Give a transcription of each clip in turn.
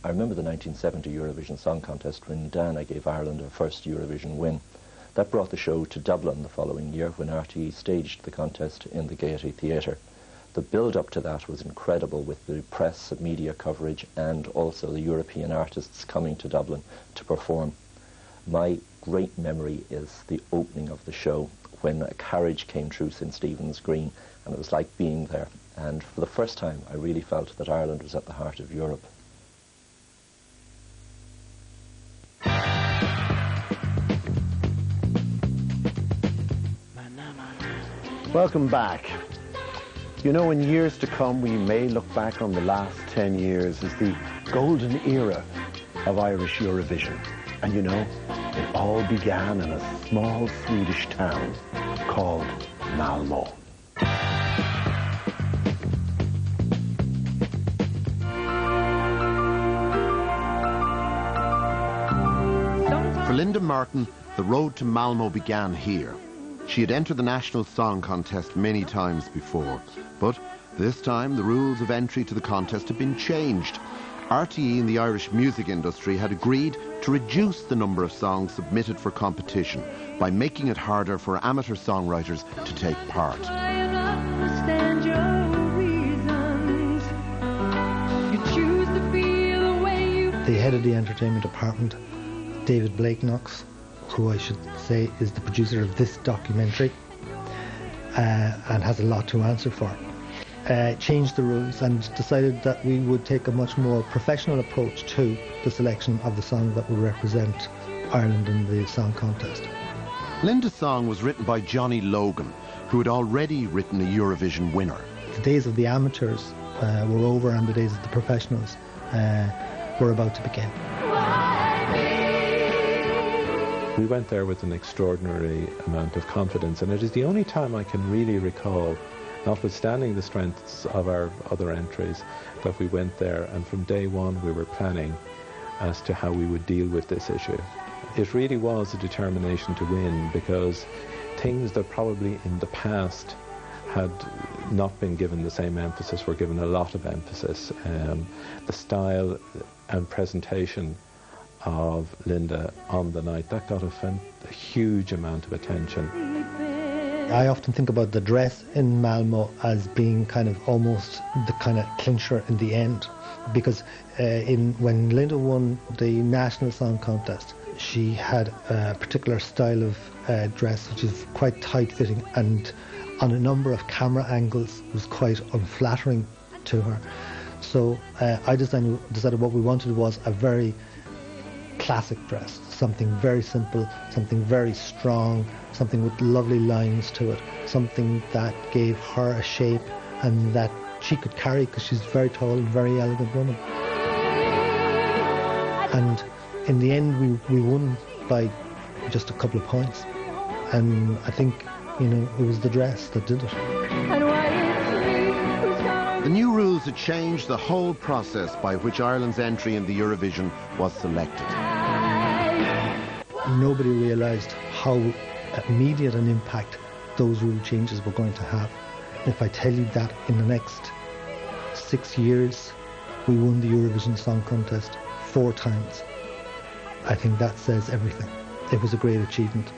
I remember the 1970 Eurovision Song Contest when Dana gave Ireland her first Eurovision win. That brought the show to Dublin the following year when RTE staged the contest in the Gaiety Theatre. The build-up to that was incredible, with the press and media coverage and also the European artists coming to Dublin to perform. My great memory is the opening of the show when a carriage came through St. Stephen's Green, and it was like being there. And for the first time, I really felt that Ireland was at the heart of Europe. Welcome back. You know, in years to come, we may look back on the last 10 years as the golden era of Irish Eurovision. And you know, it all began in a small Swedish town called Malmö. For Linda Martin, the road to Malmö began here. She had entered the National Song Contest many times before, but this time the rules of entry to the contest had been changed. RTE and the Irish music industry had agreed to reduce the number of songs submitted for competition by making it harder for amateur songwriters to take part. The head of the entertainment department, David Blakenocks, who I should say is the producer of this documentary and has a lot to answer for, changed the rules and decided that we would take a much more professional approach to the selection of the song that would represent Ireland in the song contest. Linda's song was written by Johnny Logan, who had already written a Eurovision winner. The days of the amateurs were over and the days of the professionals were about to begin. We went there with an extraordinary amount of confidence, and it is the only time I can really recall, notwithstanding the strengths of our other entries, that we went there and from day one we were planning as to how we would deal with this issue. It really was a determination to win, because things that probably in the past had not been given the same emphasis were given a lot of emphasis. The style and presentation of Linda on the night, that got a huge amount of attention. I often think about the dress in Malmö as being kind of almost the kind of clincher in the end, because when Linda won the National Song Contest, she had a particular style of dress which is quite tight-fitting, and on a number of camera angles was quite unflattering to her. So I decided what we wanted was a very classic dress, something very simple, something very strong, something with lovely lines to it, something that gave her a shape and that she could carry, because she's a very tall and very elegant woman. And in the end we won by just a couple of points, and I think, you know, it was the dress that did it. The new rules had changed the whole process by which Ireland's entry in the Eurovision was selected. Nobody realised how immediate an impact those rule changes were going to have. If I tell you that in the next 6 years we won the Eurovision Song Contest 4 times, I think that says everything. It was a great achievement.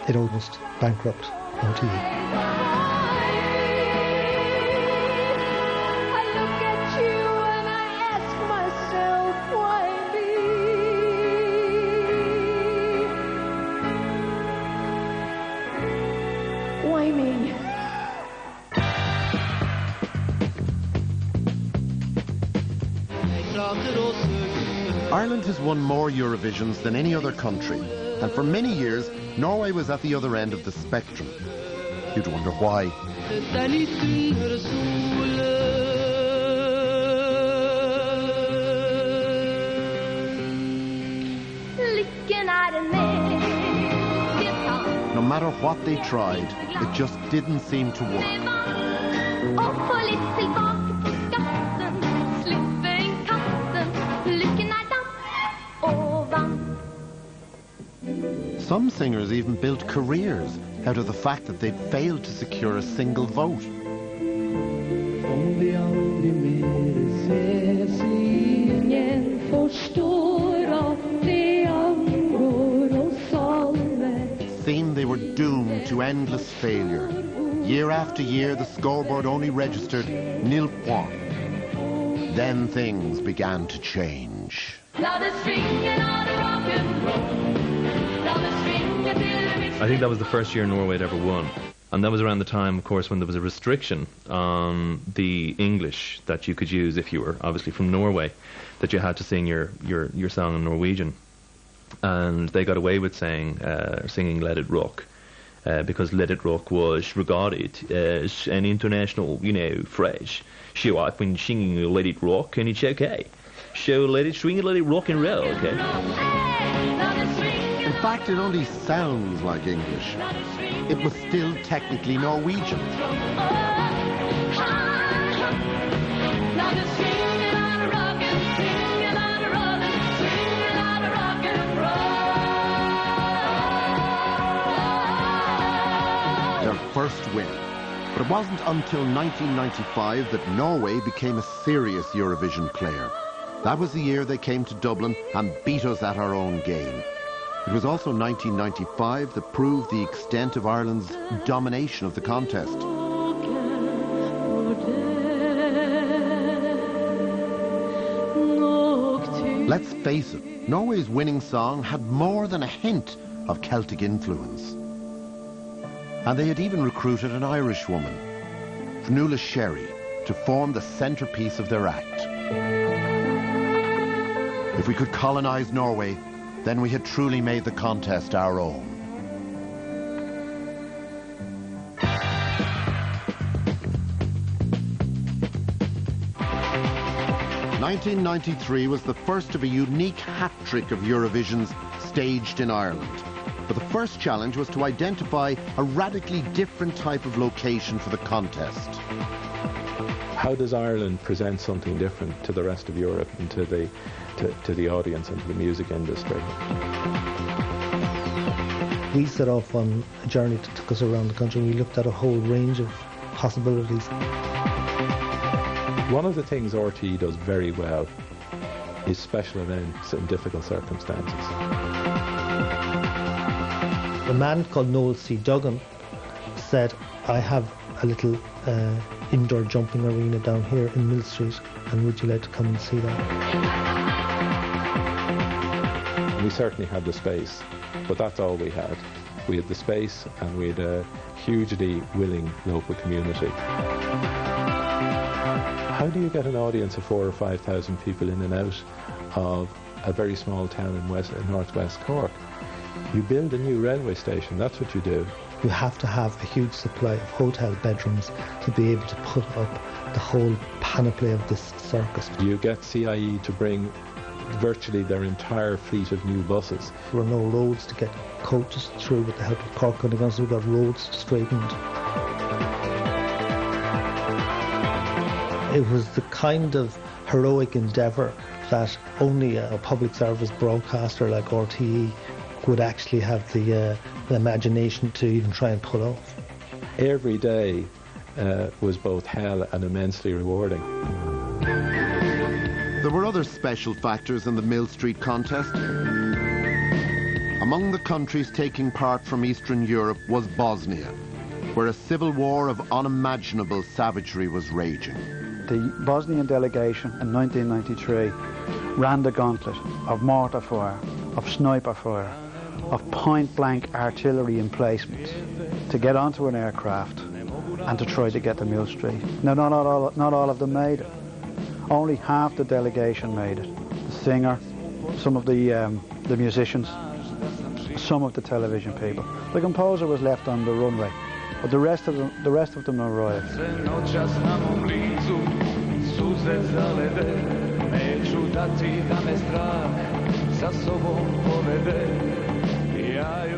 It almost bankrupted RTE. Ireland has won more Eurovisions than any other country, and for many years Norway was at the other end of the spectrum. You'd wonder why. No matter what they tried, it just didn't seem to work. Some singers even built careers out of the fact that they'd failed to secure a single vote. endless failure. Year after year, the scoreboard only registered nil points. Then things began to change. I think that was the first year Norway had ever won. And that was around the time, of course, when there was a restriction on the English that you could use if you were obviously from Norway, that you had to sing your song in Norwegian. And they got away with singing Let It Rock, because Let It Rock was regarded as an international, phrase. So I've been singing Let It Rock and it's okay. So let it swing and let it rock and roll, okay? In fact, it only sounds like English. It was still technically Norwegian. Their first win. But it wasn't until 1995 that Norway became a serious Eurovision player. That was the year they came to Dublin and beat us at our own game. It was also 1995 that proved the extent of Ireland's domination of the contest. Let's face it, Norway's winning song had more than a hint of Celtic influence. And they had even recruited an Irish woman, Gerry, to form the centrepiece of their act. If we could colonise Norway, then we had truly made the contest our own. "1993 was the first of a unique hat-trick of Eurovisions staged in Ireland. But the first challenge was to identify a radically different type of location for the contest. How does Ireland present something different to the rest of Europe and to the audience and to the music industry? We set off on a journey that took us around the country. We looked at a whole range of possibilities. One of the things RTE does very well is special events in difficult circumstances. A man called Noel C. Duggan said, I have a little indoor jumping arena down here in Mill Street, and would you like to come and see that? We certainly had the space, but that's all we had. We had the space and we had a hugely willing local community. How do you get an audience of 4,000 or 5,000 people in and out of a very small town in northwest Cork? You build a new railway station, that's what you do. You have to have a huge supply of hotel bedrooms to be able to put up the whole panoply of this circus. You get CIE to bring virtually their entire fleet of new buses. There were no roads to get coaches through with the help of Cork Underground, so we got roads straightened. It was the kind of heroic endeavour that only a public service broadcaster like RTE would actually have the imagination to even try and pull off. Every day was both hell and immensely rewarding. There were other special factors in the Mill Street contest. Among the countries taking part from Eastern Europe was Bosnia, where a civil war of unimaginable savagery was raging. The Bosnian delegation in 1993 ran the gauntlet of mortar fire, of sniper fire, of point-blank artillery emplacements to get onto an aircraft and to try to get to Mill Street. Now, not all of them made it. Only half the delegation made it. The singer, some of the musicians, some of the television people. The composer was left on the runway, but the rest of them arrived.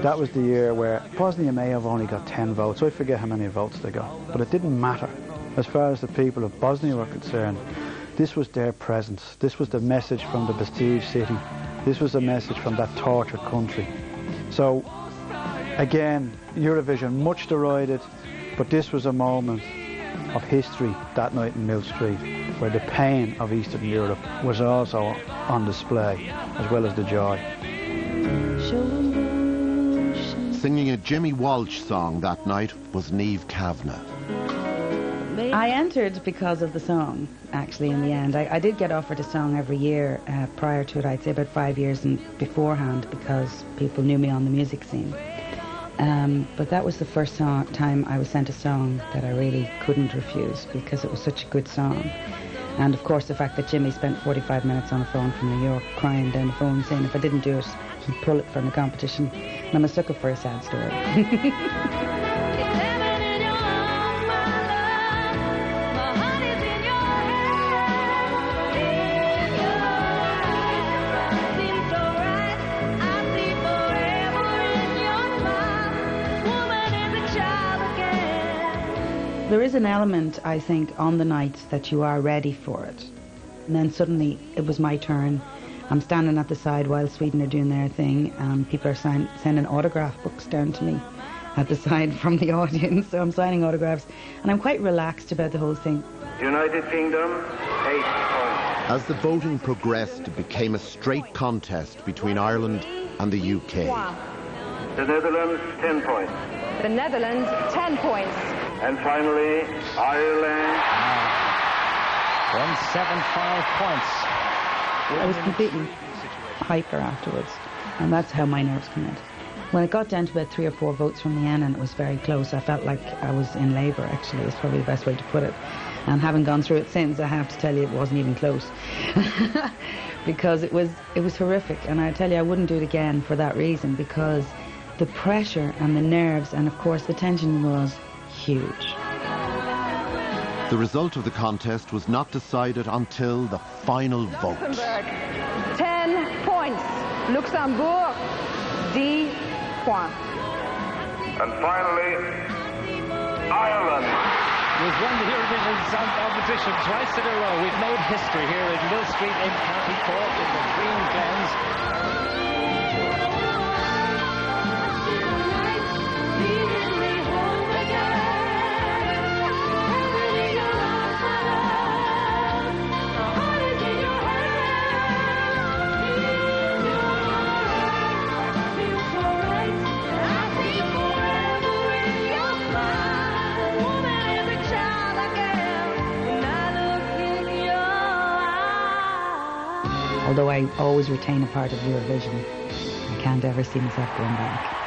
That was the year where Bosnia may have only got 10 votes. I forget how many votes they got, but it didn't matter. As far as the people of Bosnia were concerned, this was their presence. This was the message from the besieged city. This was the message from that tortured country. So, again, Eurovision, much derided, but this was a moment of history that night in Mill Street, where the pain of Eastern Europe was also on display, as well as the joy. Singing singing a Jimmy Walsh song that night was Niamh Kavanagh. I entered because of the song, actually, in the end. I did get offered a song every year prior to it, I'd say about 5 years beforehand, because people knew me on the music scene. But that was the first time I was sent a song that I really couldn't refuse, because it was such a good song. And of course the fact that Jimmy spent 45 minutes on the phone from New York crying down the phone saying if I didn't do it, he'd pull it from the competition. And I'm a sucker for a sad story. There is an element, I think, on the night that you are ready for it. And then suddenly it was my turn. I'm standing at the side while Sweden are doing their thing, and people are sending autograph books down to me at the side from the audience. So I'm signing autographs, and I'm quite relaxed about the whole thing. United Kingdom, 8 points. As the voting progressed, it became a straight contest between Ireland and the UK. The Netherlands, 10 points. The Netherlands, 10 points. And finally, Ireland. 175 points. I was completely hyper afterwards, and that's how my nerves come in. When it got down to about 3 or 4 votes from the end and it was very close, I felt like I was in labour, actually, is probably the best way to put it. And having gone through it since, I have to tell you it wasn't even close. Because it was horrific, and I tell you I wouldn't do it again for that reason, because the pressure and the nerves and of course the tension was huge. The result of the contest was not decided until the final vote. Luxembourg, 10 points. Luxembourg, 10 points. And finally, Ireland. We've won the Eurovision Song Competition twice in a row. We've made history here in Mill Street in County Cork in the Green Glens. Although I always retain a part of Eurovision, I can't ever see myself going back.